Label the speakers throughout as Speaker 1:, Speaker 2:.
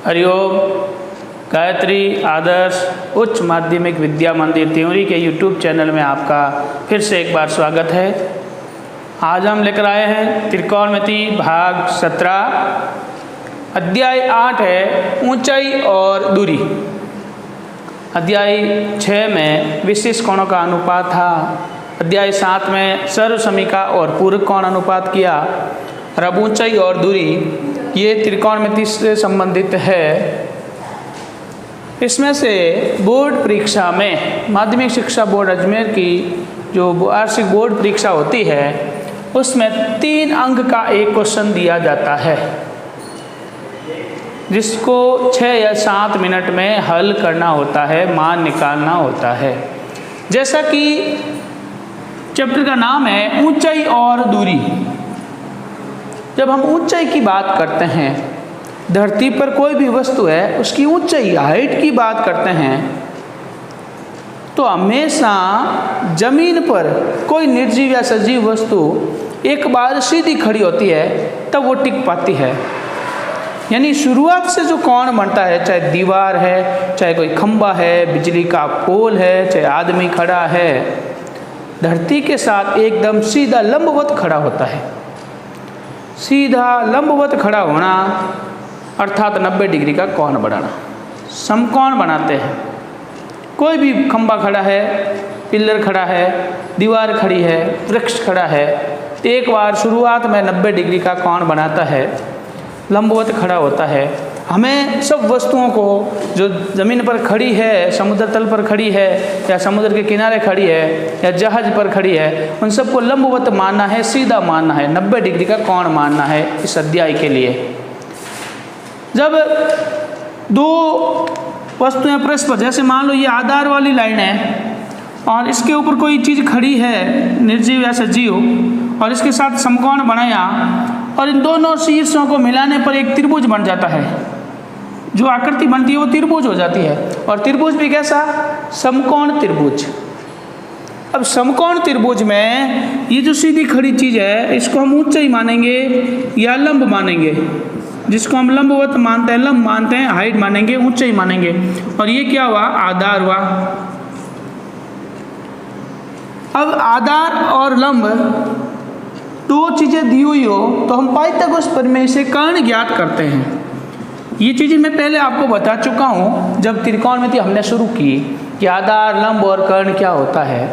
Speaker 1: हरिओम। गायत्री आदर्श उच्च माध्यमिक विद्या मंदिर त्योरी के यूट्यूब चैनल में आपका फिर से एक बार स्वागत है। आज हम लेकर आए हैं त्रिकोणमिति भाग 17, अध्याय 8 है ऊंचाई और दूरी। अध्याय 6 में विशिष्ट कोणों का अनुपात था। अध्याय 7 में सर्वसमीका और पूरक कोण अनुपात किया। और अब ऊंचाई और दूरी ये त्रिकोणमिति से संबंधित है। इसमें से बोर्ड परीक्षा में माध्यमिक शिक्षा बोर्ड अजमेर की जो वार्षिक बोर्ड परीक्षा होती है उसमें 3 अंक का एक क्वेश्चन दिया जाता है, जिसको 6 या 7 मिनट में हल करना होता है, मान निकालना होता है। जैसा कि चैप्टर का नाम है ऊंचाई और दूरी। जब हम ऊंचाई की बात करते हैं, धरती पर कोई भी वस्तु है उसकी ऊंचाई हाइट की बात करते हैं, तो हमेशा जमीन पर कोई निर्जीव या सजीव वस्तु एक बार सीधी खड़ी होती है तब वो टिक पाती है। यानी शुरुआत से जो कोण बनता है, चाहे दीवार है, चाहे कोई खंबा है, बिजली का पोल है, चाहे आदमी खड़ा है, धरती के साथ एकदम सीधा लंबवत खड़ा होता है। सीधा लंबवत खड़ा होना अर्थात 90 डिग्री का कोण बनाना, समकोण बनाते हैं। कोई भी खंबा खड़ा है, पिलर खड़ा है, दीवार खड़ी है, वृक्ष खड़ा है, तो एक बार शुरुआत में 90 डिग्री का कोण बनाता है, लंबवत खड़ा होता है। हमें सब वस्तुओं को जो ज़मीन पर खड़ी है, समुद्र तल पर खड़ी है, या समुद्र के किनारे खड़ी है, या जहाज पर खड़ी है, उन सबको लंबवत मानना है, सीधा मानना है, 90 डिग्री का कोण मानना है इस अध्याय के लिए। जब दो वस्तुएं परस्पर, जैसे मान लो ये आधार वाली लाइन है और इसके ऊपर कोई चीज़ खड़ी है, निर्जीव या सजीव, और इसके साथ समकोण बनाया और इन दोनों शीर्षों को मिलाने पर एक त्रिभुज बन जाता है। जो आकृति बनती है वो त्रिभुज हो जाती है। और त्रिभुज भी कैसा? समकोण त्रिभुज। अब समकोण त्रिभुज में ये जो सीधी खड़ी चीज़ है इसको हम ऊंचाई मानेंगे या लंब मानेंगे? जिसको हम लंबवत मानते हैं, लंब मानते हैं, हाइट मानेंगे, ऊंचाई मानेंगे। और ये क्या हुआ? आधार हुआ। अब आधार और लंब दो चीज़ें दी हुई हो तो हम पाइथागोरस प्रमेय से कर्ण ज्ञात करते हैं। ये चीज़ें मैं पहले आपको बता चुका हूँ जब त्रिकोणमिति हमने शुरू की कि आधार, लंब और कर्ण क्या होता है।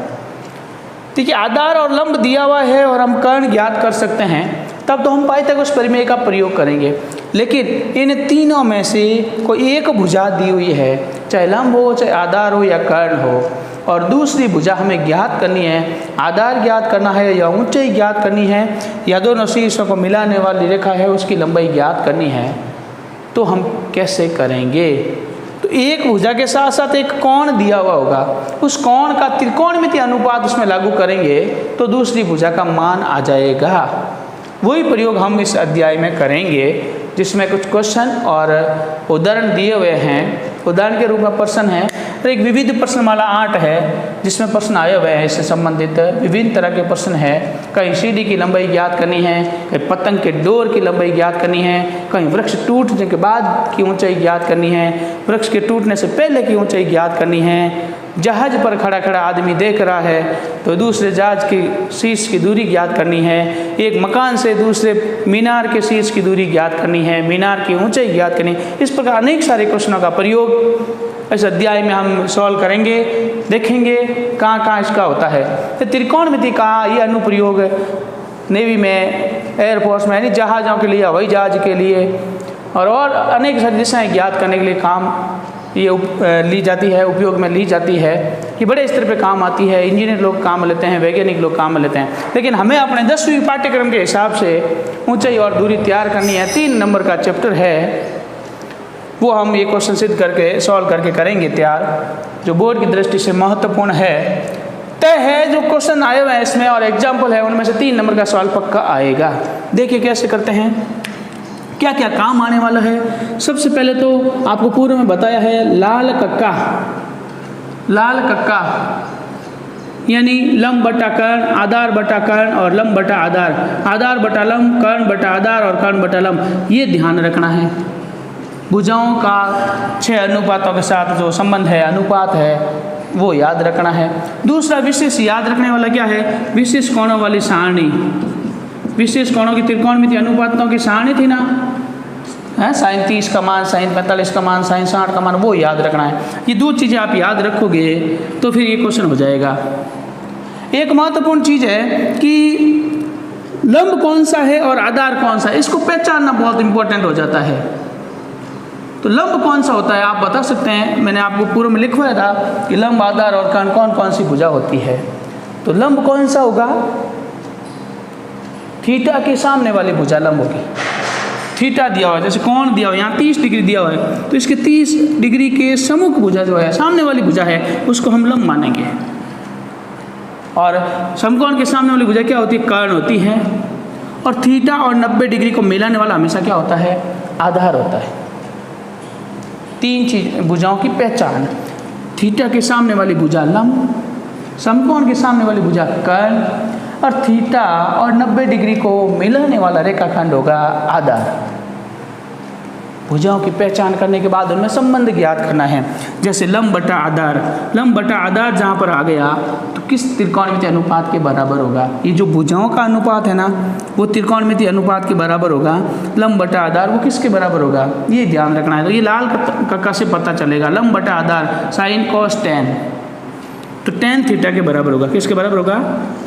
Speaker 1: ठीक है, आधार और लंब दिया हुआ है और हम कर्ण ज्ञात कर सकते हैं, तब तो हम पाइथागोरस प्रमेय का प्रयोग करेंगे। लेकिन इन तीनों में से कोई एक भुजा दी हुई है, चाहे लंब हो, चाहे आधार हो या कर्ण हो, और दूसरी भुजा हमें ज्ञात करनी है। आधार ज्ञात करना है या ऊंचाई ज्ञात करनी है या दोनों शीर्षों को मिलाने वाली रेखा है उसकी लंबाई ज्ञात करनी है, तो हम कैसे करेंगे? तो एक भुजा के साथ साथ एक कोण दिया हुआ होगा, उस कोण का त्रिकोणमिति अनुपात उसमें लागू करेंगे तो दूसरी भुजा का मान आ जाएगा। वही प्रयोग हम इस अध्याय में करेंगे, जिसमें कुछ क्वेश्चन और उदाहरण दिए हुए हैं। उदाहरण के रूप में प्रश्न है, तो एक विविध प्रश्नमाला 8 है जिसमें प्रश्न आए हुए हैं, इससे संबंधित विभिन्न तरह के प्रश्न है। कहीं सीढ़ी की लंबाई ज्ञात करनी है, कहीं पतंग के डोर की लंबाई ज्ञात करनी है, कहीं वृक्ष टूटने के बाद की ऊंचाई ज्ञात करनी है, वृक्ष के टूटने से पहले की ऊंचाई ज्ञात करनी है, जहाज पर खड़ा खड़ा आदमी देख रहा है तो दूसरे जहाज की शीर्ष की दूरी ज्ञात करनी है, एक मकान से दूसरे मीनार के शीर्ष की दूरी ज्ञात करनी है, मीनार की ऊंचाई ज्ञात करनी है। इस प्रकार अनेक सारे क्वेश्चनों का प्रयोग इस अध्याय में हम सॉल्व करेंगे, देखेंगे कहाँ कहाँ इसका होता है। तो त्रिकोणमिति का ये अनुप्रयोग नेवी में, एयरफोर्स में, यानी जहाज़ों के लिए, हवाई जहाज के लिए और अनेक सारी दिशाएँ ज्ञात करने के लिए काम ये ली जाती है, उपयोग में ली जाती है। कि बड़े स्तर पे काम आती है, इंजीनियर लोग काम लेते हैं, वैज्ञानिक लोग काम लेते हैं। लेकिन हमें अपने 10वीं पाठ्यक्रम के हिसाब से ऊंचाई और दूरी तैयार करनी है। 3 नंबर का चैप्टर है, वो हम ये क्वेश्चन सिद्ध करके सॉल्व करके करेंगे तैयार, जो बोर्ड की दृष्टि से महत्वपूर्ण है। तय है जो क्वेश्चन आए हुए हैं इसमें और एग्जाम्पल है, उनमें से 3 नंबर का सवाल पक्का आएगा। देखिए कैसे करते हैं, क्या क्या काम आने वाला है। सबसे पहले तो आपको पूर्व में बताया है लाल कक्का, लाल कक्का यानी लंब बटा कर्ण, आधार बटा कर्ण और लंब बटा आधार, आधार बटा लंब, कर्ण बटा आधार और कर्ण बटा लंब, ये ध्यान रखना है। भुजाओं का 6 अनुपातों के साथ जो संबंध है, अनुपात है, वो याद रखना है। दूसरा विशेष याद रखने वाला क्या है, विशेष कोणों वाली सारणी, विशेष कोणों की त्रिकोणमितीय अनुपातों की सारणी थी ना, है साइन 30 का मान, साइन 45 का मान, साइन 60 का मान, वो याद रखना है। ये 2 चीज़ें आप याद रखोगे तो फिर ये क्वेश्चन हो जाएगा। एक महत्वपूर्ण चीज़ है कि लंब कौन सा है और आधार कौन सा है, इसको पहचानना बहुत इंपॉर्टेंट हो जाता है। तो लंब कौन सा होता है आप बता सकते हैं, मैंने आपको पूर्व में लिखवाया था कि लंब, आधार और कर्ण कौन कौन सी भुजा होती है। तो लंब कौन सा होगा, थीटा के सामने वाली भुजा लंब होगी। थीटा दिया हुआ है, जैसे कोण दिया हुआ है, यहाँ 30 डिग्री दिया हुआ है, तो इसके 30 डिग्री के सम्मुख भुजा जो है, सामने वाली भुजा है, उसको हम लंब मानेंगे। और समकोण के सामने वाली भुजा क्या होती है, कर्ण होती है। और थीटा और 90 डिग्री को मिलाने वाला हमेशा क्या होता है, आधार होता है। 3 चीज भुजाओं की पहचान, थीटा के सामने वाली भुजा लंब, समकोण के सामने वाली भुजा कर्ण, और थीटा और 90 डिग्री को मिलाने वाला रेखाखंड होगा आधार। भुजाओं की पहचान करने के बाद उनमें संबंध ज्ञात करना है। जैसे लंब बटा आधार, लंब बटा आधार जहाँ पर आ गया तो किस त्रिकोणमितीय अनुपात के बराबर होगा, ये जो भुजाओं का अनुपात है ना, वो त्रिकोणमितीय अनुपात के बराबर होगा। लंब बटा आधार वो किसके बराबर होगा, ये ध्यान रखना है। तो ये लाल कक्का से पता चलेगा, लंब बटा आधार साइन कॉस टेन, तो टेन थीटा के बराबर होगा। किसके बराबर होगा,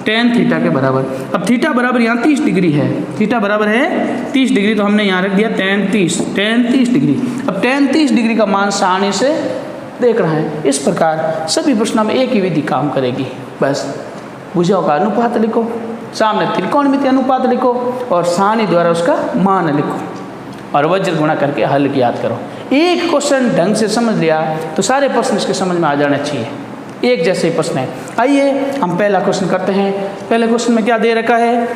Speaker 1: टेन थीटा के बराबर। अब थीटा बराबर यहाँ 30 डिग्री है, थीटा बराबर है 30 डिग्री, तो हमने यहाँ रख दिया टेन 30 डिग्री। अब टेन 30 डिग्री का मान सारणी से देख रहा है। इस प्रकार सभी प्रश्नों में एक ही विधि काम करेगी, बस भुजाओं का अनुपात लिखो, सामने त्रिकोणमितीय अनुपात लिखो और सारणी द्वारा उसका मान लिखो और वज्र गुणा करके हल याद करो। एक क्वेश्चन ढंग से समझ लिया तो सारे प्रश्न इसके समझ में आ जाने चाहिए, एक जैसे ही प्रश्न है। आइए हम पहला क्वेश्चन करते हैं। पहले क्वेश्चन में क्या दे रखा है,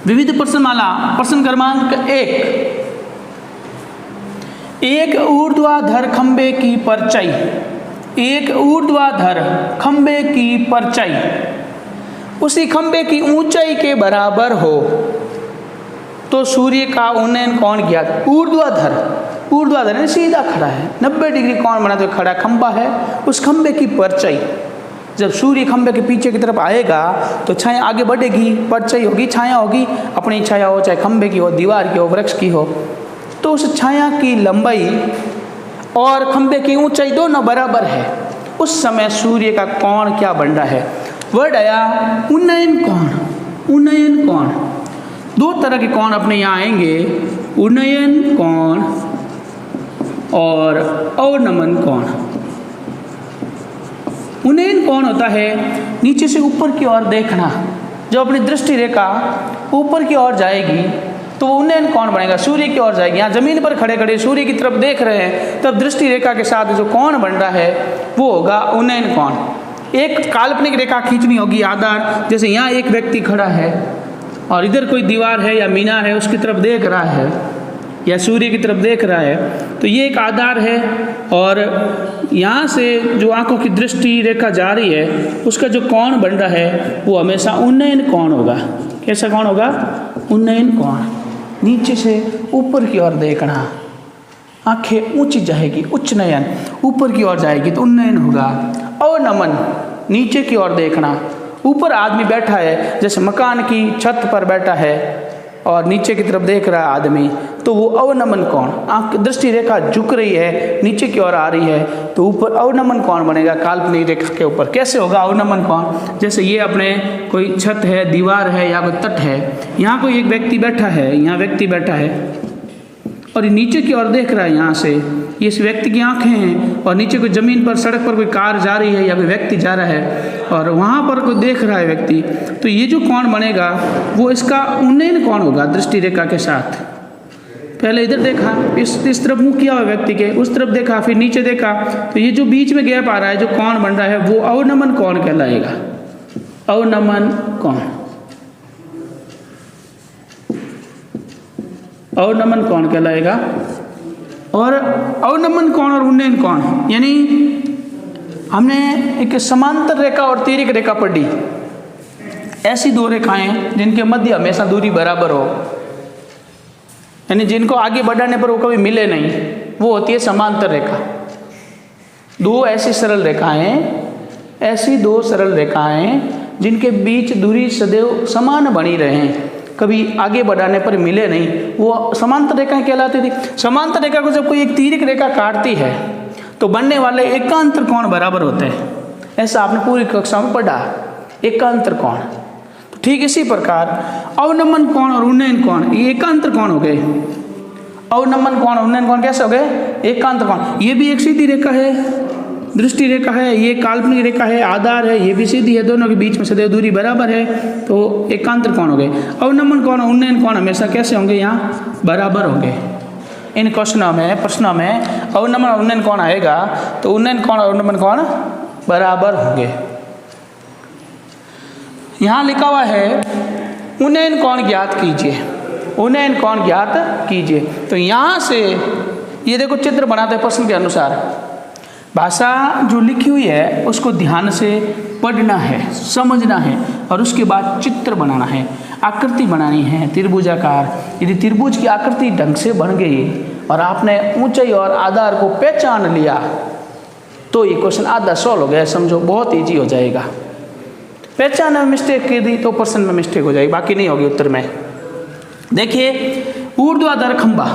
Speaker 1: विविध प्रश्नमाला प्रश्न क्रमांक 1, एक ऊर्ध्वाधर खंबे की परछाई, एक ऊर्ध्वाधर खंबे की परछाई उसी खंबे की ऊंचाई के बराबर हो तो सूर्य का उन्नयन कोण ज्ञात। ऊर्ध्वाधर, ऊर्ध्वाधर यानी सीधा खड़ा है, 90 डिग्री कोण बना तो खड़ा खंबा है, उस खंबे की परछाई, जब सूर्य खंबे के पीछे की तरफ आएगा तो छाया आगे बढ़ेगी, परछाई होगी, छाया होगी, अपनी छाया हो, चाहे खंबे की हो, दीवार की हो, वृक्ष की हो, तो उस छाया की लंबाई और खंबे की ऊंचाई दोनों बराबर है। उस समय सूर्य का कोण क्या बन रहा है, वर्ड आया उन्नयन कोण। उन्नयन कोण, 2 तरह के कोण अपने यहाँ आएंगे, उन्नयन कोण और अवनमन कोण। उन्नयन कोण होता है नीचे से ऊपर की ओर देखना, जब अपनी दृष्टि रेखा ऊपर की ओर जाएगी तो वो उन्नयन कोण बनेगा, सूर्य की ओर जाएगी। यहाँ जमीन पर खड़े खड़े सूर्य की तरफ देख रहे हैं, तब दृष्टि रेखा के साथ जो कोण बन रहा है वो होगा उन्नयन कोण। एक काल्पनिक रेखा खींचनी होगी आधार, जैसे यहाँ एक व्यक्ति खड़ा है और इधर कोई दीवार है या मीनार है उसकी तरफ देख रहा है या सूर्य की तरफ देख रहा है, तो ये एक आधार है। और यहाँ से जो आंखों की दृष्टि रेखा जा रही है उसका जो कोण बन रहा है वो हमेशा उन्नयन कोण होगा। कैसा कोण होगा, उन्नयन कोण। नीचे से ऊपर की ओर देखना, आंखें ऊंची जाएगी, उच्च नयन, ऊपर की ओर जाएगी तो उन्नयन होगा। अवनमन, नीचे की ओर देखना, ऊपर आदमी बैठा है, जैसे मकान की छत पर बैठा है और नीचे की तरफ देख रहा है आदमी, तो वो अवनमन कोण, आंख दृष्टि रेखा झुक रही है, नीचे की ओर आ रही है, तो ऊपर अवनमन कोण बनेगा काल्पनिक रेखा के ऊपर। कैसे होगा अवनमन कोण, जैसे ये अपने कोई छत है, दीवार है या कोई तट है, यहाँ कोई एक व्यक्ति बैठा है, यहाँ व्यक्ति बैठा है और ये नीचे की ओर देख रहा है, यहाँ से ये इस व्यक्ति की आंखें हैं और नीचे कोई ज़मीन पर सड़क पर कोई कार जा रही है या कोई व्यक्ति जा रहा है और वहाँ पर कोई देख रहा है व्यक्ति, तो ये जो कोण बनेगा वो इसका उन्नयन कोण होगा दृष्टि रेखा के साथ। पहले इधर देखा, इस तरफ मुँह किया हुआ व्यक्ति के, उस तरफ देखा, फिर नीचे देखा, तो ये जो बीच में गैप आ रहा है, जो कोण बन रहा है वो अवनमन कोण कहलाएगा। अवनमन कोण, अवनमन कोण कहलाएगा। और अवनमन कोण और उन्नयन कोण यानी हमने एक समांतर रेखा और तिर्यक रेखा पढ़ी, ऐसी 2 रेखाएं जिनके मध्य हमेशा दूरी बराबर हो, यानी जिनको आगे बढ़ाने पर वो कभी मिले नहीं, वो होती है समांतर रेखा। दो ऐसी सरल रेखाएं, ऐसी दो सरल रेखाएं जिनके बीच दूरी सदैव समान बनी रहे, कभी आगे बढ़ाने पर मिले नहीं, वो समांतर रेखाएं कहलाती थी। समांतर रेखा को जब कोई एक तिर्यक रेखा काटती है तो बनने वाले एकांतर कोण बराबर होते हैं। ऐसा आपने पूरी कक्षा में पढ़ा, एकांतर कोण। तो ठीक इसी प्रकार अवनमन कोण और उन्नयन कोण ये एकांतर कोण हो गए। अवनमन कोण और उन्नयन कोण कैसे हो गए? एकांतर कोण। ये भी एक सीधी रेखा है, दृष्टि रेखा है, ये काल्पनिक रेखा है, आधार है, ये भी सीधी है, दोनों के बीच में सदैव दूरी बराबर है, तो एकांतर कोण हो गए। अवनमन कोण और उन्नयन कोण हमेशा कैसे होंगे? यहाँ बराबर होंगे। इन क्वेश्चनों में, प्रश्नों में अवनमन और उन्नयन कोण आएगा तो उन्नयन कोण और अवनमन कोण बराबर होंगे। यहाँ लिखा हुआ है उन्नयन कोण ज्ञात कीजिए, उन्नयन कोण ज्ञात कीजिए। तो यहाँ से ये देखो चित्र बनाते हैं प्रश्न के अनुसार। भाषा जो लिखी हुई है उसको ध्यान से पढ़ना है, समझना है और उसके बाद चित्र बनाना है, आकृति बनानी है त्रिभुजाकार। यदि त्रिभुज की आकृति ढंग से बन गई और आपने ऊंचाई और आधार को पहचान लिया तो ये क्वेश्चन आधा सॉल्व हो गया, समझो, बहुत ईजी हो जाएगा। पहचान में मिस्टेक की दी तो प्रश्न में मिस्टेक हो जाएगी, बाकी नहीं होगी उत्तर में। देखिए ऊर्ध्वाधर खंभा,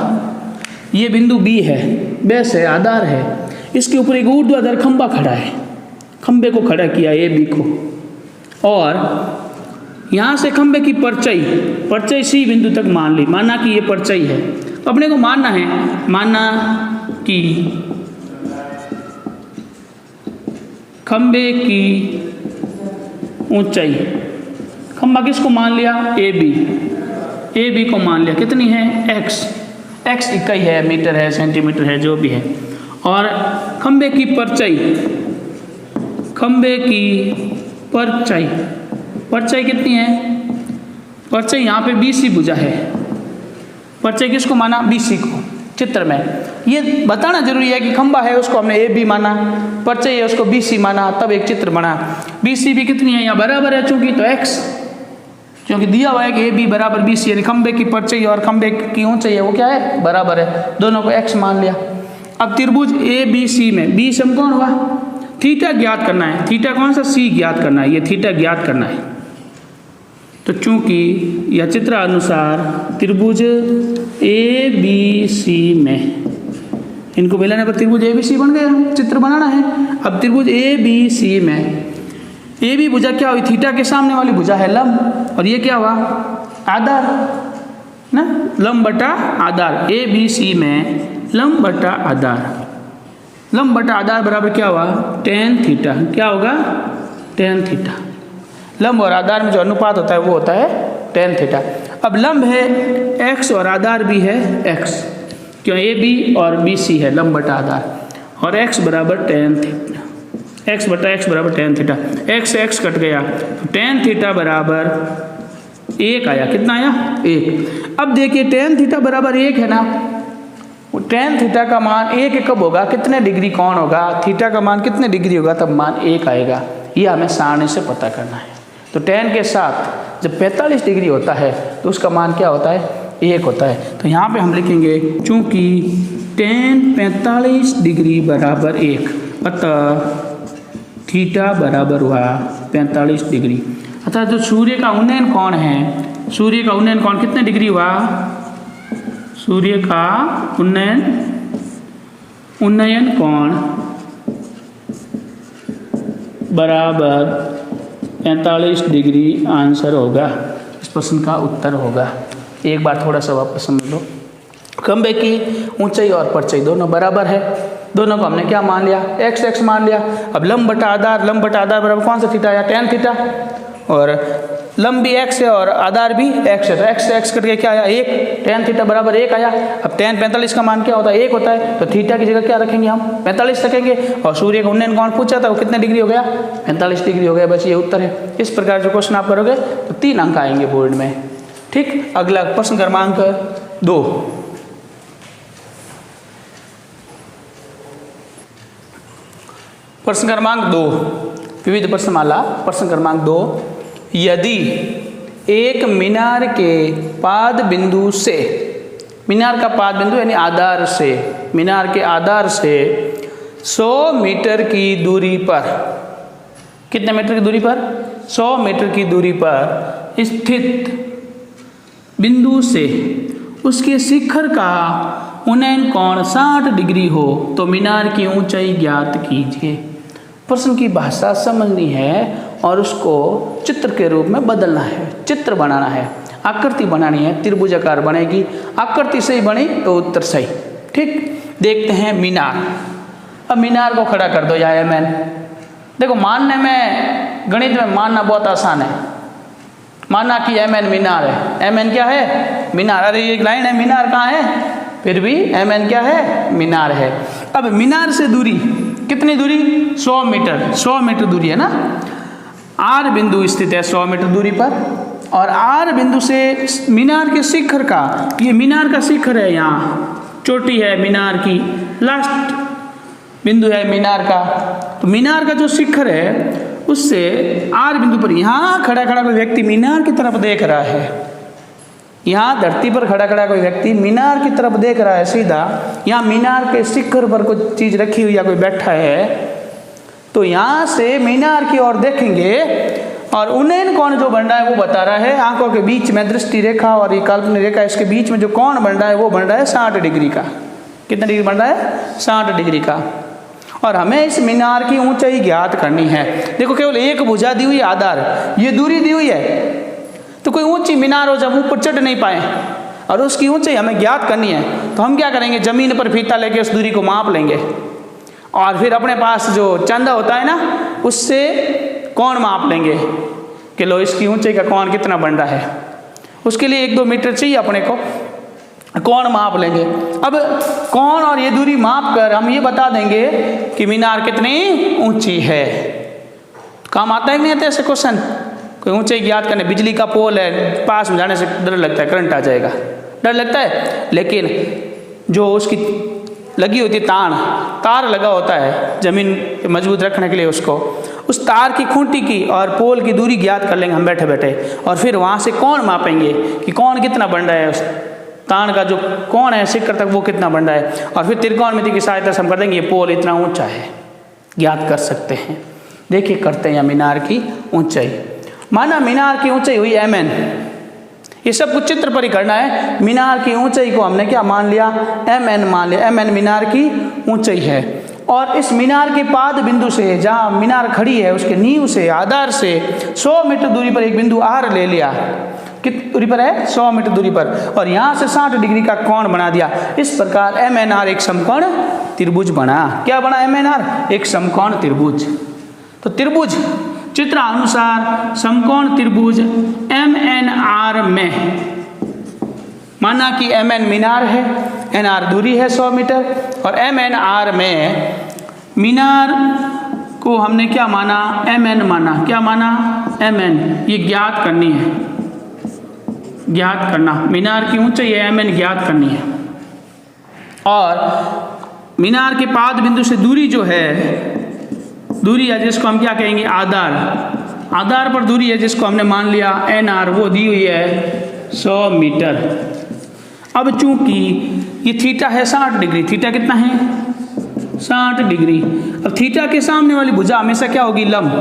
Speaker 1: ये बिंदु बी है, बेस है, आधार है, इसके ऊपर एक ऊर्ध्वाधर खंभा खड़ा है, खंभे को खड़ा किया ए बी को, और यहाँ से खंभे की परछाई सी बिंदु तक मान ली, माना कि ये परछाई है। तो अपने को मानना है, माना कि खंभे की ऊंचाई, खंभा किसको मान लिया? ए बी को मान लिया, कितनी है? एक्स इकाई है, मीटर है, सेंटीमीटर है, जो भी है। और खंभे की परछाई कितनी है? परछाई यहाँ पे BC भुजा है, परछाई किसको माना? BC को। चित्र में ये बताना जरूरी है कि खंभा है उसको हमने AB माना, परछाई है उसको BC माना, तब एक चित्र बना। BC भी कितनी है? यहाँ बराबर है चूंकि, तो x, क्योंकि दिया हुआ है कि AB बराबर BC, यानी खंभे की परछाई और खंभे की ऊंचाई है वो क्या है? बराबर है, दोनों को x मान लिया। अब त्रिभुज ABC में बी सम कौन हुआ? थीटा ज्ञात करना है। थीटा कौन सा? C ज्ञात करना है, ये थीटा ज्ञात करना है। तो चूंकि यह चित्र अनुसार त्रिभुज ABC में, इनको मिलाने पर त्रिभुज ABC बन गया, चित्र बनाना है। अब त्रिभुज ABC में AB भुजा क्या हुई? थीटा के सामने वाली भुजा है लंब, और ये क्या हुआ? आधार ना, लंब बटा आधार। ABC में लंब बटा आधार, लंब बटा आधार बराबर क्या हुआ? tan theta. क्या होगा? tan theta. लंब और आधार में जो अनुपात होता है वो होता है tan थीटा। अब लंब है x और आधार भी है x, क्यों? AB और BC है, लंब बटा आधार, और x बराबर tan थीटा, x बटा x बराबर tan थीटा। x कट गया तो tan थीटा बराबर 1 आया। कितना आया? 1। अब देखिए tan थीटा बराबर 1 है ना, tan थीटा का मान 1 कब होगा? कितने डिग्री कोण होगा? थीटा का मान कितने डिग्री होगा तब मान 1 आएगा। ये हमें सारणी से पता करना है। तो tan के साथ जब 45 डिग्री होता है तो उसका मान क्या होता है? 1 होता है। तो यहाँ पे हम लिखेंगे चूंकि tan 45 डिग्री बराबर 1, अतः थीटा बराबर हुआ 45 डिग्री। अतः जो सूर्य का उन्नयन कोण है, सूर्य का उन्नयन कोण कितने डिग्री हुआ? सूर्य का उन्नयन कोण बराबर 45 डिग्री आंसर होगा, इस प्रश्न का उत्तर होगा। एक बार थोड़ा सा वापस समझ लो। खंभे की ऊंचाई और परछाई दोनों बराबर है, दोनों को हमने क्या मान लिया? x मान लिया। अब लंब बटा आधार बराबर कौन सा थीटा आया? tan theta. और लंब भी x है और आधार भी x है, तो x से x कट के क्या आया? 1। tan थीटा बराबर 1 आया। अब tan 45 का मान क्या होता है? 1 होता है, तो थीटा की जगह क्या रखेंगे हम? 45 रखेंगे। और सूर्य का उन्नयन कोण पूछा था, वो कितने डिग्री हो गया? 45 डिग्री हो गया। बस ये उत्तर है। इस प्रकार जो क्वेश्चन आप करोगे तो 3 अंक आएंगे बोर्ड में। ठीक, अगला प्रश्न क्रमांक 2। प्रश्न क्रमांक 2, विविध प्रश्नमाला प्रश्न क्रमांक 2। यदि एक मीनार के पाद बिंदु से मीनार का पाद बिंदु यानी आधार से, मीनार के आधार से 100 मीटर की दूरी पर, कितने मीटर की दूरी पर? 100 मीटर की दूरी पर स्थित बिंदु से उसके शिखर का उन्नयन कोण 60 डिग्री हो तो मीनार की ऊंचाई ज्ञात कीजिए। प्रश्न की भाषा समझनी है और उसको चित्र के रूप में बदलना है, चित्र बनाना है, आकृति बनानी है, त्रिभुजाकार बनेगी। आकृति सही बनी तो उत्तर सही। ठीक, देखते हैं मीनार। अब मीनार को खड़ा कर दो या एमएन। देखो मानने में, गणित में मानना बहुत आसान है। माना कि एमएन मीनार है। एमएन क्या है? मीनार। अरे एक लाइन है, मीनार कहाँ है? फिर भी एमएन क्या है? मीनार है। अब मीनार से दूरी कितनी दूरी? 100 मीटर। 100 मीटर दूरी है ना। आर बिंदु स्थित है 100 मीटर दूरी पर, और आर बिंदु से मीनार के शिखर का, ये मीनार का शिखर है, यहाँ चोटी है मीनार की, लास्ट बिंदु है मीनार का। तो मीनार का जो शिखर है उससे आर बिंदु पर यहाँ खड़ा खड़ा कोई व्यक्ति मीनार की तरफ देख रहा है। यहाँ धरती पर खड़ा खड़ा कोई व्यक्ति मीनार की तरफ देख रहा है सीधा। यहाँ मीनार के शिखर पर कोई चीज़ रखी हुई या कोई बैठा है, तो यहाँ से मीनार की ओर देखेंगे और उन्नयन कोण जो बन रहा है वो बता रहा है। आंखों के बीच में दृष्टि रेखा और ये काल्पनिक रेखा, इसके बीच में जो कोण बन रहा है वो बन रहा है 60 डिग्री का। कितना डिग्री बन रहा है? 60 डिग्री का। और हमें इस मीनार की ऊंचाई ज्ञात करनी है। देखो केवल एक भुजा दी हुई, आधार, ये दूरी दी हुई है, तो कोई ऊंची मीनार हो जब ऊपर चढ़ नहीं पाए और उसकी ऊंचाई हमें ज्ञात करनी है, तो हम क्या करेंगे? ज़मीन पर फीता लेके उस दूरी को माप लेंगे और फिर अपने पास जो चंदा होता है ना, उससे कोण माप लेंगे कि लो इसकी ऊंचाई का कोण कितना बन रहा है। उसके लिए 1-2 मीटर चाहिए अपने को, कोण माप लेंगे। अब कोण और ये दूरी माप कर हम ये बता देंगे कि मीनार कितनी ऊंची है। काम आता है कि नहीं आता ऐसे क्वेश्चन? कोई ऊंचाई ज्ञात करने, बिजली का पोल है, पास में जाने से डर लगता है, करंट आ जाएगा, डर लगता है। लेकिन जो उसकी लगी होती है तार लगा होता है ज़मीन पे मजबूत रखने के लिए, उसको उस तार की खूंटी की और पोल की दूरी ज्ञात कर लेंगे हम बैठे बैठे, और फिर वहाँ से कोण मापेंगे कि कोण कितना बन रहा है, उस तार का जो कोण है शिखर तक वो कितना बन रहा है, और फिर त्रिकोणमिति की सहायता से हम कर देंगे ये पोल इतना ऊंचा है, ज्ञात कर सकते हैं। देखिए करते हैं मीनार की ऊंचाई। माना मीनार की ऊंचाई हुई एमएन, ये सब कुछ चित्र पर ही करना है। मीनार की ऊंचाई को हमने क्या मान लिया? एमएन मान लिया। एमएन मीनार की ऊंचाई है। और इस मीनार के पाद बिंदु से, जहाँ मीनार खड़ी है उसके नींव से, आधार से 100 मीटर दूरी पर एक बिंदु आर ले लिया। कितनी दूरी पर है? 100 मीटर दूरी पर, और यहाँ से 60 डिग्री का कोण बना दिया। इस प्रकार एमएनआर एक समकोण त्रिभुज बना। क्या बना एमएनआर? एक समकोण त्रिभुज। तो त्रिभुज चित्र अनुसार समकोण त्रिभुज एमएनआर में, माना कि एमएन मीनार है, एनआर दूरी है 100 मीटर, और एमएनआर में मीनार को हमने क्या माना? एमएन माना। क्या माना? एमएन। ये ज्ञात करनी है, ज्ञात करना। मीनार की ऊंचाई है एमएन, ज्ञात करनी है। और मीनार के पाद बिंदु से दूरी जो है, दूरी है जिसको हम क्या कहेंगे? आधार। आधार पर दूरी है जिसको हमने मान लिया एनआर, वो दी हुई है 100 मीटर। अब चूंकि ये थीटा है 60 डिग्री, थीटा कितना है? 60 डिग्री। अब थीटा के सामने वाली भुजा हमेशा क्या होगी? लंब।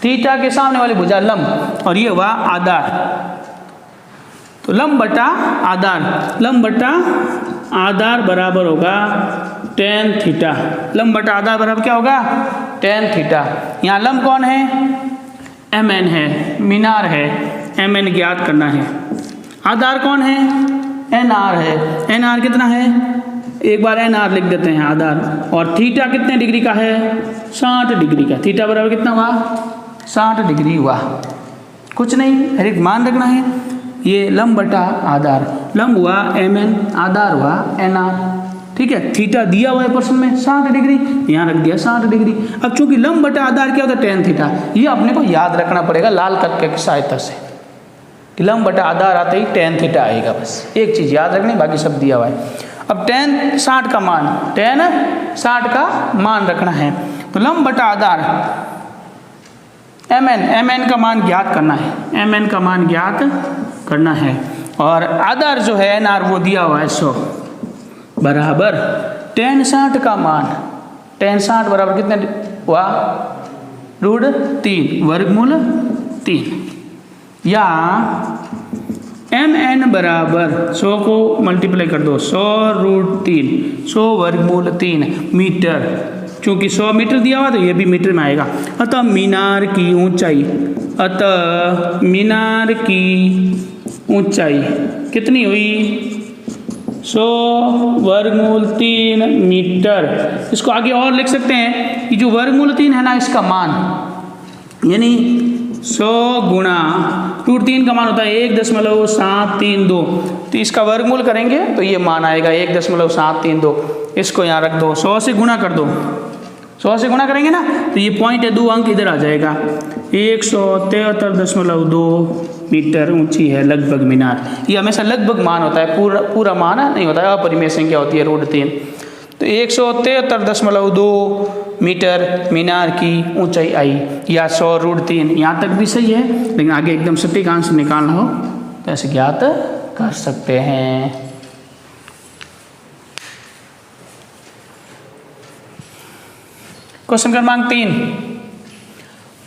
Speaker 1: थीटा के सामने वाली भुजा लंब, और ये हुआ आधार। तो लंब बटा आधार, लंब बटा आधार बराबर होगा tan थीटा। लंब बटा आधार बराबर क्या होगा? tan theta. यहाँ लंब कौन है? एमएन है, मीनार है, एमएन ज्ञात करना है। आधार कौन है? एनआर है। एनआर कितना है? एक बार एनआर लिख देते हैं, आधार। और थीटा कितने डिग्री का है? 60 डिग्री का। थीटा बराबर कितना हुआ? 60 डिग्री हुआ। कुछ नहीं, हर एक मान रखना है। ये लंब बटा आधार, लंब हुआ एमएन, आधार हुआ एनआर। ठीक है, थीटा दिया हुआ है प्रश्न में 60 डिग्री, यहाँ रख दिया 60 डिग्री। अब चूंकि लंब बटा आधार क्या होता है? tan theta. ये अपने को याद रखना पड़ेगा लाल तत्व की सहायता से, कि लंब बटा आधार आते ही tan थीटा आएगा। बस एक चीज़ याद रखनी, बाकी सब दिया हुआ है। अब tan 60 का मान, tan 60 का मान रखना है। तो लंब बटा आधार mn, mn का मान ज्ञात करना है, mn का मान ज्ञात करना है। और आधार जो है ना वो दिया हुआ है 100 बराबर tan 60 का मान, tan 60 बराबर कितने हुआ √3 वर्गमूल 3, या mn बराबर 100 को मल्टीप्लाई कर दो 100√3 100 वर्गमूल 3 मीटर, चूंकि 100 मीटर दिया हुआ तो ये भी मीटर में आएगा। अतः मीनार की ऊंचाई, अतः मीनार की ऊंचाई कितनी हुई 100 वर्गमूल 3 मीटर। इसको आगे और लिख सकते हैं कि जो वर्गमूल 3 है ना इसका मान, यानी 100 गुणा √3 का मान होता है 1.732, तो इसका वर्गमूल करेंगे तो ये मान आएगा 1.732। इसको यहाँ रख दो, 100 से गुणा कर दो, 100 से गुणा करेंगे ना तो ये पॉइंट है 2 अंक इधर आ जाएगा। 173.2 मीटर ऊंची है लगभग मीनार। ये हमेशा लगभग मान होता है, पूरा मान नहीं होता है, अपरिमेय संख्या होती है √3। तो 173.2 मीटर मीनार की ऊंचाई आई, या 100√3। यहाँ तक भी सही है, लेकिन आगे एकदम सटीक आंसर निकालना हो तो ऐसे ज्ञात कर सकते हैं। क्वेश्चन क्रमांक 3,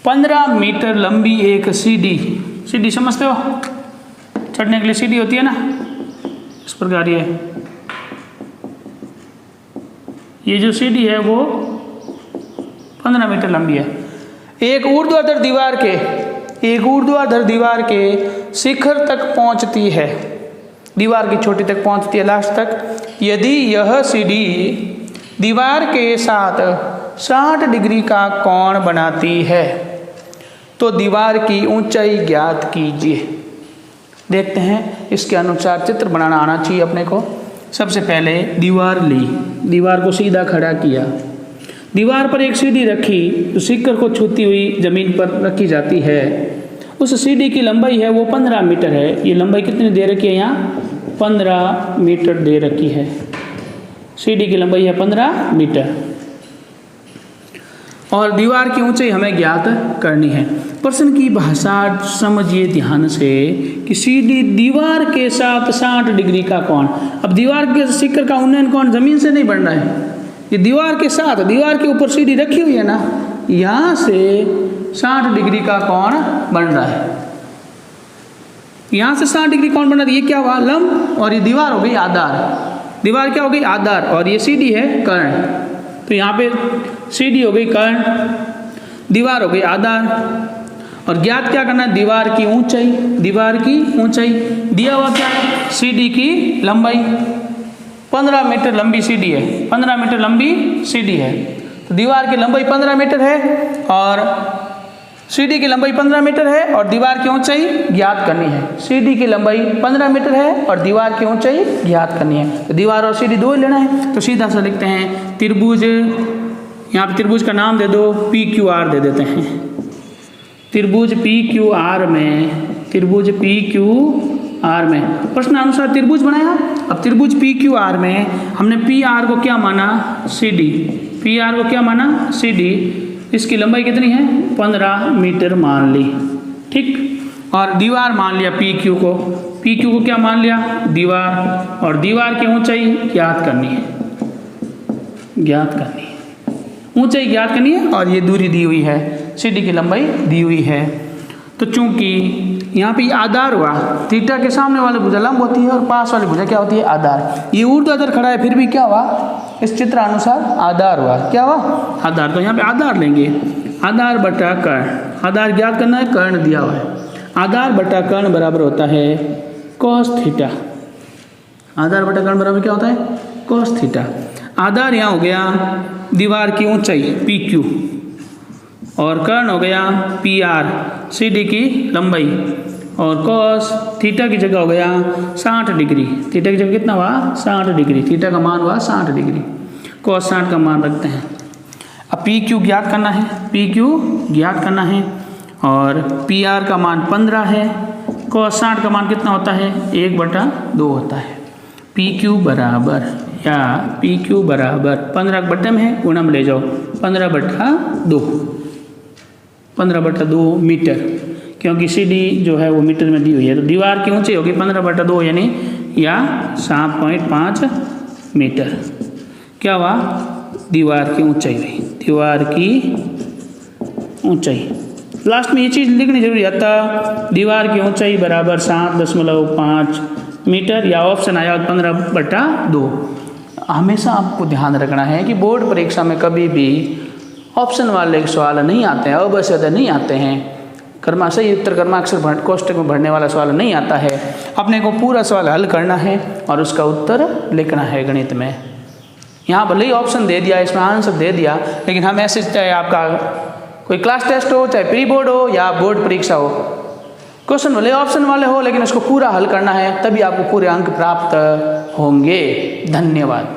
Speaker 1: 15 मीटर लंबी एक सीढ़ी, सीढ़ी समझते हो, चढ़ने के लिए सीढ़ी होती है ना, इस प्रकार ये जो सीढ़ी है वो 15 मीटर लंबी है। एक ऊर्ध्वाधर दीवार के शिखर तक पहुंचती है, दीवार की चोटी तक पहुंचती है, लास्ट तक। यदि यह सीढ़ी दीवार के साथ 60 डिग्री का कोण बनाती है तो दीवार की ऊंचाई ज्ञात कीजिए। देखते हैं, इसके अनुसार चित्र बनाना आना चाहिए अपने को। सबसे पहले दीवार ली, दीवार को सीधा खड़ा किया, दीवार पर एक सीढ़ी रखी जो शिखर को छूती हुई जमीन पर रखी जाती है। उस सीढ़ी की लंबाई है वो 15 मीटर है। ये लंबाई कितनी दे रखी है, यहाँ 15 मीटर दे रखी है। सीढ़ी की लंबाई है 15 मीटर और दीवार की ऊंचाई हमें ज्ञात करनी है। प्रश्न की भाषा समझिए ध्यान से कि सीढ़ी दीवार के साथ 60 डिग्री का कोण। अब दीवार के शिखर का उन्नयन कोण जमीन से नहीं बन रहा है, ये दीवार के साथ, दीवार के ऊपर सीढ़ी रखी हुई है ना, यहाँ से 60 डिग्री का कोण बन रहा है। यहाँ से 60 डिग्री कोण बन रहा है। ये क्या हुआ, लंब, और ये दीवार हो गई आधार। दीवार क्या हो गई, आधार, और ये सीढ़ी है कर्ण। तो यहाँ पे सीढ़ी हो गई कर्ण, दीवार हो गई आधार, और ज्ञात क्या करना है, दीवार की ऊंचाई। दीवार की ऊंचाई दिया हुआ क्या है, सीढ़ी की लंबाई। 15 मीटर लंबी सीढ़ी है, 15 मीटर लंबी सीढ़ी है, तो दीवार की लंबाई 15 मीटर है और सीढ़ी की लंबाई 15 मीटर है और दीवार की ऊंचाई ज्ञात करनी है। सीढ़ी की लंबाई 15 मीटर है और दीवार की ऊंचाई ज्ञात करनी है। तो दीवार और सीढ़ी दो ही लेना है, तो सीधा सा लिखते हैं त्रिभुज, यहाँ पे त्रिभुज का नाम दे दो, PQR दे देते हैं। त्रिभुज PQR में, त्रिभुज PQR में प्रश्न अनुसार त्रिभुज बनाया। अब त्रिभुज PQR में हमने PR को क्या माना, CD, PR को क्या माना, CD। इसकी लंबाई कितनी है, 15 मीटर मान ली, ठीक। और दीवार मान लिया PQ को, PQ को क्या मान लिया, दीवार, और दीवार की ऊंचाई ज्ञात करनी है, ज्ञात करनी है, ऊंचाई ज्ञात करनी है। और ये दूरी दी हुई है, सीढ़ी की लंबाई दी हुई है। तो चूंकि यहाँ पे आधार हुआ, थीटा के सामने वाली भुजा लंब होती है और पास वाली भुजा क्या होती है, आधार। ये ऊर्ध्वाधर खड़ा है, फिर भी क्या हुआ, इस चित्र अनुसार आधार हुआ। क्या हुआ, आधार। तो यहाँ पे आधार लेंगे, आधार बटा कर्ण, आधार ज्ञात करना है, कर्ण दिया हुआ है। आधार बटा कर्ण बराबर होता है cos थीटा। आधार बटा कर्ण बराबर क्या होता है, cos थीटा। आधार यहाँ हो गया दीवार की ऊंचाई PQ और कर्ण हो गया PR, CD की लंबाई, और cos थीटा की जगह हो गया 60 डिग्री। थीटा की जगह कितना हुआ, 60 डिग्री। थीटा का मान हुआ 60 डिग्री, cos 60 का मान रखते हैं। अब PQ ज्ञात करना है, PQ ज्ञात करना है, और PR का मान 15 है, cos 60 का मान कितना होता है, 1/2 होता है। PQ बराबर, या PQ बराबर 15 बट्टे में है, गुणा में ले जाओ, 15/2, 15/2 मीटर। क्योंकि सी डी जो है वो मीटर में दी हुई है। तो दीवार की ऊंचाई होगी 15/2 यानी या 7.5 मीटर। क्या हुआ? दीवार की ऊंचाई हुई, दीवार की ऊंचाई। लास्ट में ये चीज़ लिखनी जरूरी आता, दीवार की ऊंचाई बराबर 7.5 मीटर, या ऑप्शन आया 15/2। हमेशा आपको ध्यान रखना है कि बोर्ड परीक्षा में कभी भी ऑप्शन वाले सवाल नहीं आते हैं, अवश्य नहीं आते हैं, सही उत्तर क्रमाक्षर कोष्टक में भरने वाला सवाल नहीं आता है। अपने को पूरा सवाल हल करना है और उसका उत्तर लिखना है गणित में। यहाँ भले ही ऑप्शन दे दिया, इसमें आंसर दे दिया, लेकिन हम ऐसे चाहे आपका कोई क्लास टेस्ट हो, चाहे प्री बोर्ड हो या बोर्ड परीक्षा हो, क्वेश्चन भले ऑप्शन वाले हो लेकिन उसको पूरा हल करना है, तभी आपको पूरे अंक प्राप्त होंगे। धन्यवाद।